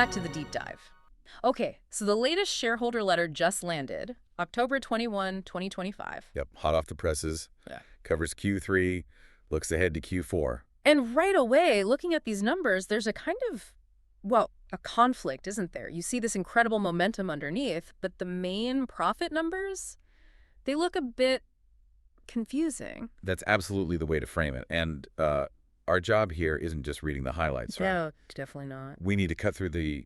back to the deep dive. Okay, so the latest shareholder letter just landed, October 21, 2025. Yep, hot off the presses. Yeah. Covers Q3, looks ahead to Q4. And right away, looking at these numbers, there's a kind of, well, a conflict, isn't there? You see this incredible momentum underneath, but the main profit numbers, they look a bit confusing. That's absolutely the way to frame it. And our job here isn't just reading the highlights, right? No, definitely not. We need to cut through the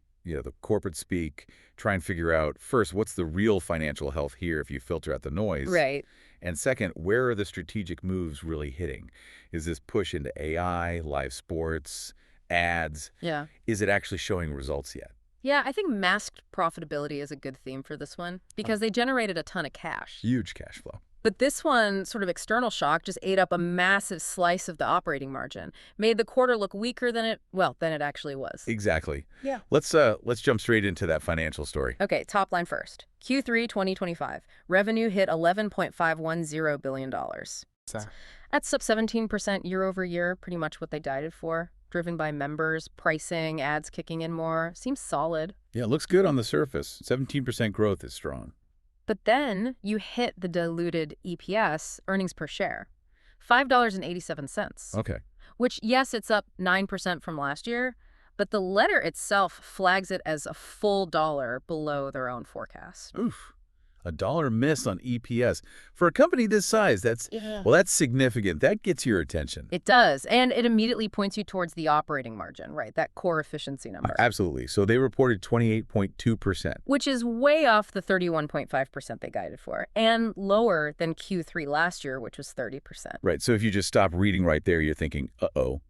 corporate speak, try and figure out, first, what's the real financial health here if you filter out the noise? Right. And second, where are the strategic moves really hitting? Is this push into AI, live sports, ads? Yeah. Is it actually showing results yet? Yeah, I think masked profitability is a good theme for this one because they generated a ton of cash. Huge cash flow. But this one, sort of external shock, just ate up a massive slice of the operating margin, made the quarter look weaker than it actually was. Exactly. Yeah. Let's jump straight into that financial story. Okay, top line first. Q3 2025, revenue hit $11.510 billion. That's up 17% year over year, pretty much what they guided for, driven by members, pricing, ads kicking in more. Seems solid. Yeah, it looks good on the surface. 17% growth is strong. But then you hit the diluted EPS, earnings per share, $5.87. Okay. Which, yes, it's up 9% from last year, but the letter itself flags it as a full dollar below their own forecast. Oof. $1 miss on EPS. For a company this size, that's significant. That gets your attention. It does, and it immediately points you towards the operating margin, right? That core efficiency number. Absolutely. So they reported 28.2%. Which is way off the 31.5% they guided for, and lower than Q3 last year, which was 30%. Right. So if you just stop reading right there, you're thinking, uh-oh.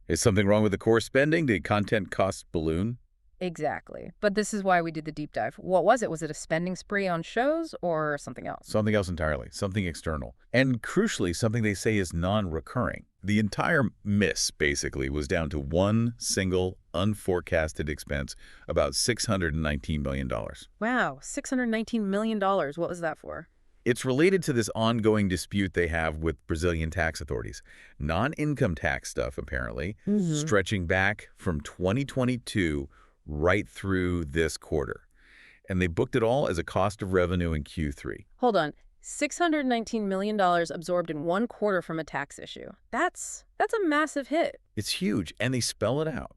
Is something wrong with the core spending? Did content costs balloon? Exactly. But this is why we did the deep dive. What was it? Was it a spending spree on shows or something else? Something else entirely. Something external. And crucially, something they say is non-recurring. The entire miss, basically, was down to one single unforecasted expense, about $619 million. Wow, $619 million. What was that for? It's related to this ongoing dispute they have with Brazilian tax authorities. Non-income tax stuff, apparently, stretching back from 2022 right through this quarter. And they booked it all as a cost of revenue in Q3. Hold on. $619 million absorbed in one quarter from a tax issue. That's a massive hit. It's huge, and they spell it out.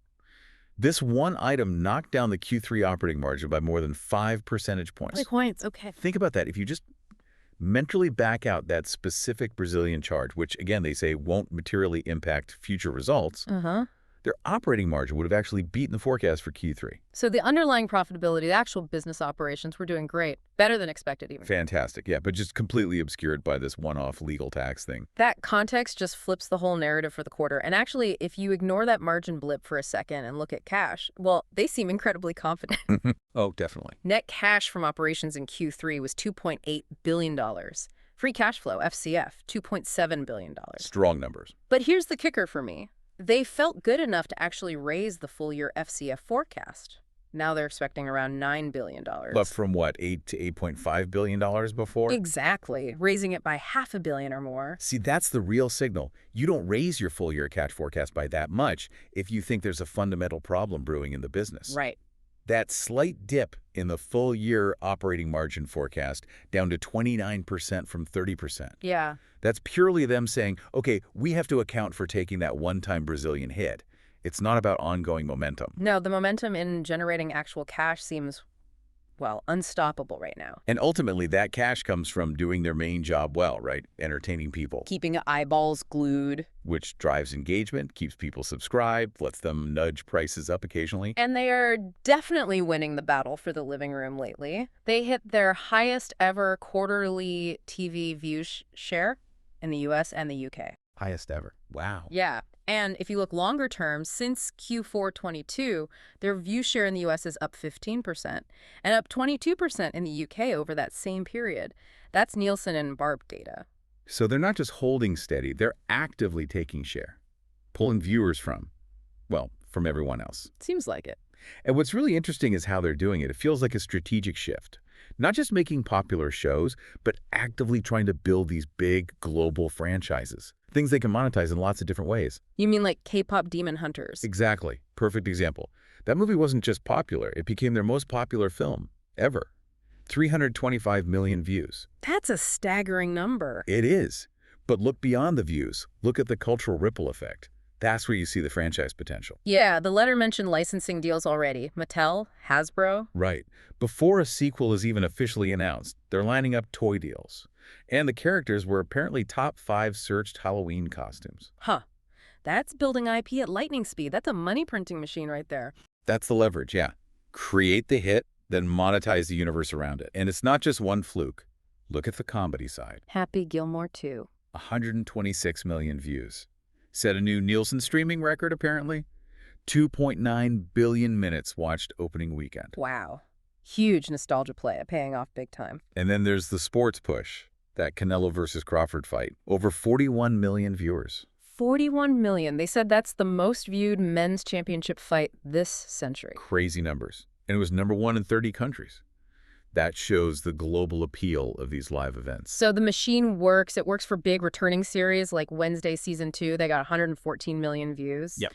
This one item knocked down the Q3 operating margin by more than 5 percentage points. 5 points, okay. Think about that. If you just mentally back out that specific Brazilian charge, which, again, they say won't materially impact future results, their operating margin would have actually beaten the forecast for Q3. So the underlying profitability, the actual business operations were doing great, better than expected even. Fantastic, yeah, but just completely obscured by this one-off legal tax thing. That context just flips the whole narrative for the quarter. And actually, if you ignore that margin blip for a second and look at cash, well, they seem incredibly confident. Oh, definitely. Net cash from operations in Q3 was $2.8 billion. Free cash flow, FCF, $2.7 billion. Strong numbers. But here's the kicker for me. They felt good enough to actually raise the full-year FCF forecast. Now they're expecting around $9 billion. But from what, $8 to $8.5 billion before? Exactly, raising it by $500 million or more. See, that's the real signal. You don't raise your full-year cash forecast by that much if you think there's a fundamental problem brewing in the business. Right. That slight dip in the full-year operating margin forecast down to 29% from 30%. Yeah. That's purely them saying, okay, we have to account for taking that one-time Brazilian hit. It's not about ongoing momentum. No, the momentum in generating actual cash seems, well, unstoppable right now. And ultimately, that cash comes from doing their main job well, right? Entertaining people. Keeping eyeballs glued. Which drives engagement, keeps people subscribed, lets them nudge prices up occasionally. And they are definitely winning the battle for the living room lately. They hit their highest ever quarterly TV view share in the US and the UK. Highest ever. Wow. Yeah. And if you look longer term, since Q4 22, their view share in the US is up 15% and up 22% in the UK over that same period. That's Nielsen and Barb data. So they're not just holding steady, they're actively taking share, pulling viewers from everyone else. Seems like it. And what's really interesting is how they're doing it. It feels like a strategic shift. Not just making popular shows, but actively trying to build these big global franchises. Things they can monetize in lots of different ways. You mean like K-Pop Demon Hunters? Exactly. Perfect example. That movie wasn't just popular. It became their most popular film ever. 325 million views. That's a staggering number. It is. But look beyond the views. Look at the cultural ripple effect. That's where you see the franchise potential. Yeah, the letter mentioned licensing deals already. Mattel, Hasbro. Right. Before a sequel is even officially announced, they're lining up toy deals. And the characters were apparently top 5 searched Halloween costumes. Huh. That's building IP at lightning speed. That's a money printing machine right there. That's the leverage, yeah. Create the hit, then monetize the universe around it. And it's not just one fluke. Look at the comedy side. Happy Gilmore 2. 126 million views. Set a new Nielsen streaming record, apparently. 2.9 billion minutes watched opening weekend. Wow. Huge nostalgia play, paying off big time. And then there's the sports push, that Canelo versus Crawford fight. Over 41 million viewers. 41 million. They said that's the most viewed men's championship fight this century. Crazy numbers. And it was #1 in 30 countries. That shows the global appeal of these live events. So the machine works. It works for big returning series like Wednesday Season 2. They got 114 million views. Yep.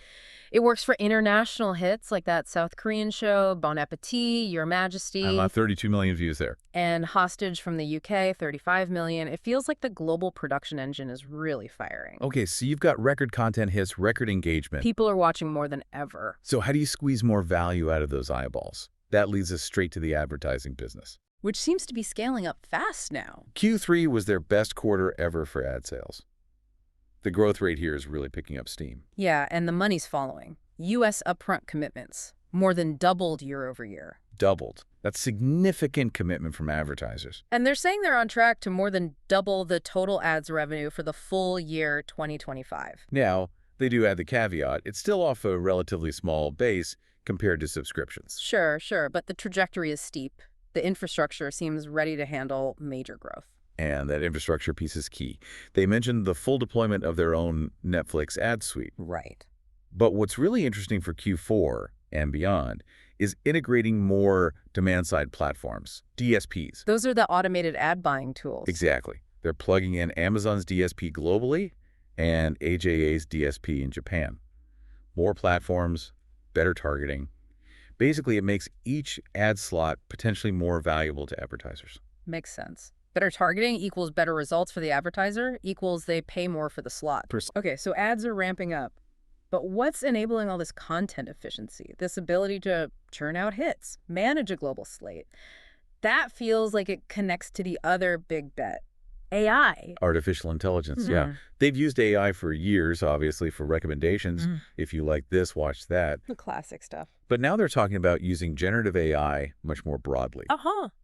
It works for international hits like that South Korean show, Bon Appetit, Your Majesty. 32 million views there. And Hostage from the UK, 35 million. It feels like the global production engine is really firing. Okay, so you've got record content hits, record engagement. People are watching more than ever. So how do you squeeze more value out of those eyeballs? That leads us straight to the advertising business, Which seems to be scaling up fast now. Q3 was their best quarter ever for ad sales. The growth rate here is really picking up steam. Yeah, and the money's following. U.S. upfront commitments more than doubled year over year. Doubled. That's significant commitment from advertisers. And they're saying they're on track to more than double the total ads revenue for the full year 2025. Now, they do add the caveat, it's still off a relatively small base compared to subscriptions. Sure, but the trajectory is steep. The infrastructure seems ready to handle major growth. And that infrastructure piece is key. They mentioned the full deployment of their own Netflix ad suite. Right. But what's really interesting for Q4 and beyond is integrating more demand-side platforms, DSPs. Those are the automated ad buying tools. Exactly. They're plugging in Amazon's DSP globally and AJA's DSP in Japan. More platforms, better targeting. Basically, it makes each ad slot potentially more valuable to advertisers. Makes sense. Better targeting equals better results for the advertiser equals they pay more for the slot. Okay, so ads are ramping up. But what's enabling all this content efficiency, this ability to churn out hits, manage a global slate? That feels like it connects to the other big bet, AI. Artificial intelligence, yeah. They've used AI for years, obviously, for recommendations. If you like this, watch that. The classic stuff. But now they're talking about using generative AI much more broadly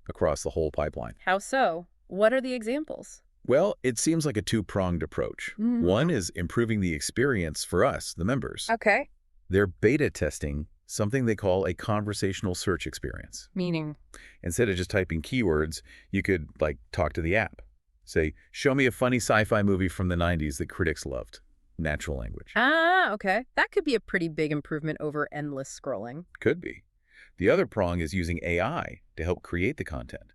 across the whole pipeline. How so? What are the examples? Well, it seems like a two-pronged approach. One is improving the experience for us, the members. Okay. They're beta testing something they call a conversational search experience. Meaning? Instead of just typing keywords, you could, talk to the app. Say, show me a funny sci-fi movie from the 90s that critics loved. Natural language. Ah, okay. That could be a pretty big improvement over endless scrolling. Could be. The other prong is using AI to help create the content,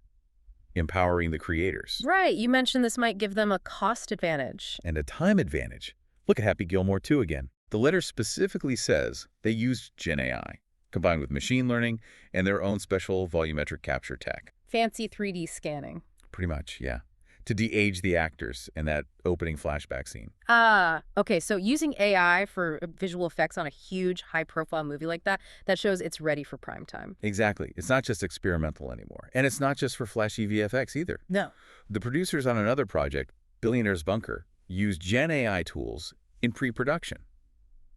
empowering the creators. Right. You mentioned this might give them a cost advantage. And a time advantage. Look at Happy Gilmore 2 again. The letter specifically says they used Gen AI, combined with machine learning and their own special volumetric capture tech. Fancy 3D scanning. Pretty much, yeah. To de-age the actors in that opening flashback scene. Ah, okay. So using AI for visual effects on a huge, high-profile movie like that shows it's ready for prime time. Exactly. It's not just experimental anymore. And it's not just for flashy VFX either. No. The producers on another project, Billionaire's Bunker, used Gen AI tools in pre-production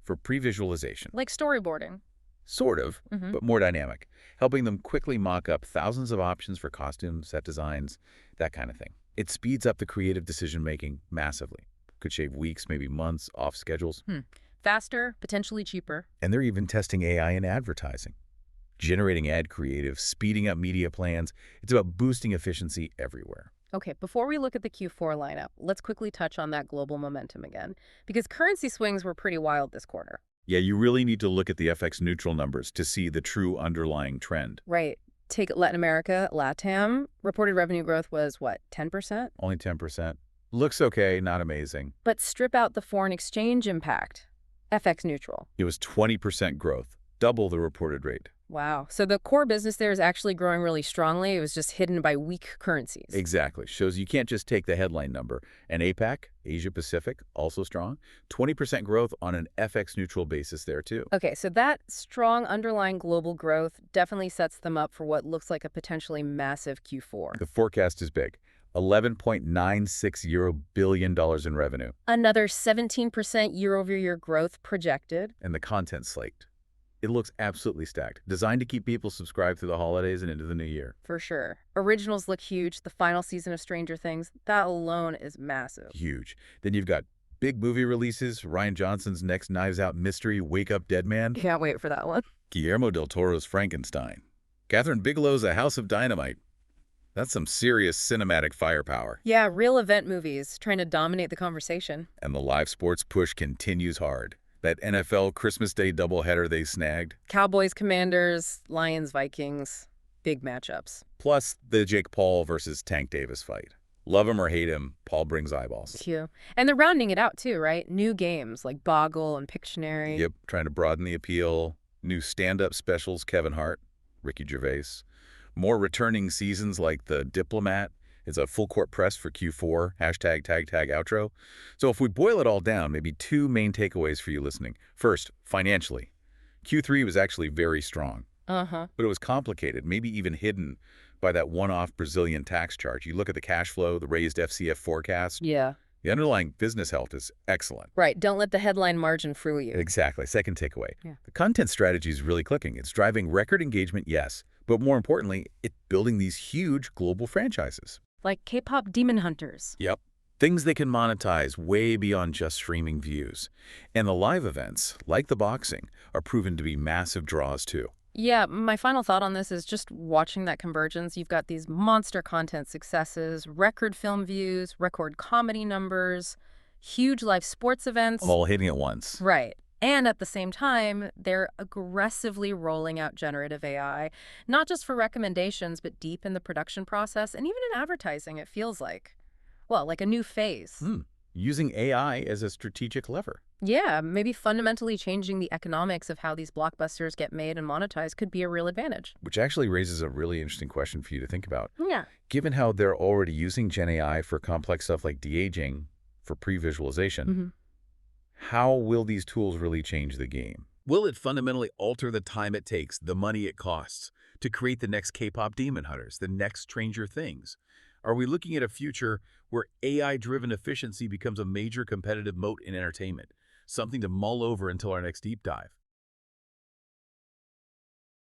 for pre-visualization. Like storyboarding. Sort of, but more dynamic, helping them quickly mock up thousands of options for costumes, set designs, that kind of thing. It speeds up the creative decision-making massively. Could shave weeks, maybe months, off schedules. Faster, potentially cheaper. And they're even testing AI in advertising. Generating ad creative, speeding up media plans. It's about boosting efficiency everywhere. Okay, before we look at the Q4 lineup, let's quickly touch on that global momentum again, because currency swings were pretty wild this quarter. Yeah, you really need to look at the FX neutral numbers to see the true underlying trend. Right. Take Latin America, LATAM. Reported revenue growth was, what, 10%? Only 10%. Looks okay, not amazing. But strip out the foreign exchange impact. FX neutral. It was 20% growth. double the reported rate. Wow. So the core business there is actually growing really strongly. It was just hidden by weak currencies. Exactly. Shows you can't just take the headline number. And APAC, Asia Pacific, also strong. 20% growth on an FX-neutral basis there, too. Okay, so that strong underlying global growth definitely sets them up for what looks like a potentially massive Q4. The forecast is big. $11.96 billion in revenue. Another 17% year-over-year growth projected. And the content slate. It looks absolutely stacked, designed to keep people subscribed through the holidays and into the new year. For sure. Originals look huge. The final season of Stranger Things, that alone is massive. Huge. Then you've got big movie releases, Rian Johnson's next Knives Out mystery, Wake Up Dead Man. Can't wait for that one. Guillermo del Toro's Frankenstein. Catherine Bigelow's A House of Dynamite. That's some serious cinematic firepower. Yeah, real event movies trying to dominate the conversation. And the live sports push continues hard. That NFL Christmas Day doubleheader they snagged. Cowboys, Commanders, Lions, Vikings, big matchups. Plus the Jake Paul versus Tank Davis fight. Love him or hate him, Paul brings eyeballs. Cute. And they're rounding it out too, right? New games like Boggle and Pictionary. Yep, trying to broaden the appeal. New stand-up specials, Kevin Hart, Ricky Gervais. More returning seasons like The Diplomat. It's a full-court press for Q4, hashtag tag outro. So if we boil it all down, maybe two main takeaways for you listening. First, financially. Q3 was actually very strong. Uh-huh. But it was complicated, maybe even hidden by that one-off Brazilian tax charge. You look at the cash flow, the raised FCF forecast. Yeah. The underlying business health is excellent. Right. Don't let the headline margin fool you. Exactly. Second takeaway. Yeah. The content strategy is really clicking. It's driving record engagement, yes. But more importantly, it's building these huge global franchises. Like K-Pop Demon Hunters. Yep. Things they can monetize way beyond just streaming views. And the live events, like the boxing, are proven to be massive draws too. Yeah, my final thought on this is just watching that convergence. You've got these monster content successes, record film views, record comedy numbers, huge live sports events. All hitting at once. Right. And at the same time, they're aggressively rolling out generative AI, not just for recommendations, but deep in the production process and even in advertising, it feels like. Well, like a new phase. Using AI as a strategic lever. Yeah, maybe fundamentally changing the economics of how these blockbusters get made and monetized could be a real advantage. Which actually raises a really interesting question for you to think about. Yeah. Given how they're already using Gen AI for complex stuff like de-aging, for pre-visualization, how will these tools really change the game? Will it fundamentally alter the time it takes, the money it costs, to create the next K-Pop Demon Hunters, the next Stranger Things? Are we looking at a future where AI-driven efficiency becomes a major competitive moat in entertainment? Something to mull over until our next deep dive.